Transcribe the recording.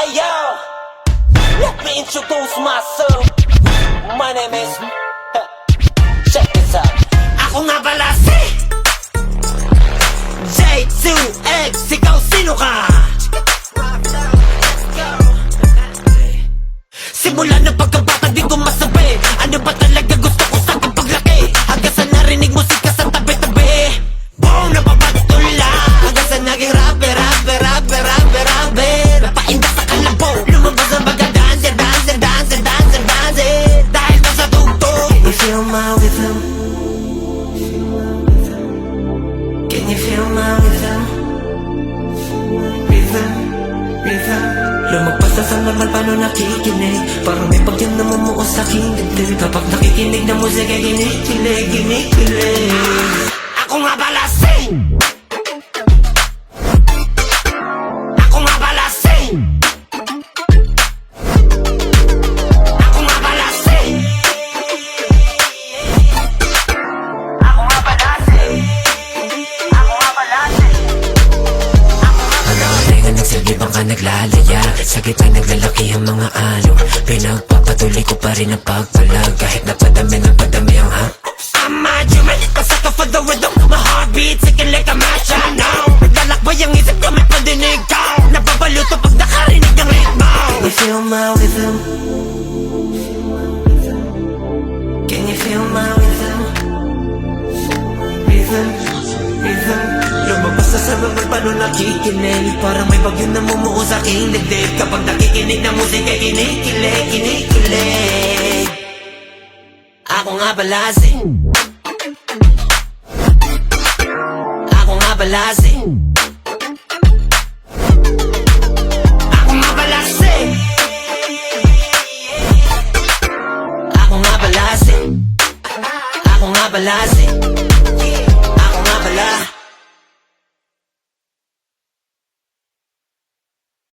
Ayo, let me introduce myself. My name is check this out. Ako nga pala si J2X. Ikaw sino ka? Simula ng pagkabata di ko masabi ano ba talaga gusto ko sa aking paglaki. Hanggang sa narinig musika sa tabi-tabi, boom, napabatula. Hanggang sa naging rapper napainda sa kalabaw. Lumabas ang baga dancer dahil na sa tugtog. Can you feel my rhythm? Can you feel my rhythm? Rhythm. Lumagpas na sa normal paano nakikinig. Parang may pagyam na mumuo sa aking dibdib. Kapag nakikinig na musika, kinikilig. Ako nga pala si Ako nga pala si Ako nga pala si Ako nga pala si Ako nga pala si Tenga nagsilibang ka naglalaya. Sa gitna naglalaki ang mga alon. Pinagpapatuloy ko pa rin ang pagpalag. Kahit napadami ang hap. I'm a human, a sucker for the rhythm. My heartbeat ticking like a match, I know. Naglalakbay ang isip ko, may pandinig ka. Nababaluto pag nakarinig ng ritmo. Can you feel my rhythm? Can you feel my rhythm? Rhythm. Lumabas na sa normal paano nakikinig. Parang may bagyo na mumuo sa aking dibdib. Kapag nakikinig ng musika, kinikilig. Ako nga pala si Ako nga pala si Ako nga pala si Ako nga pala si Ako nga pala si Ako nga pala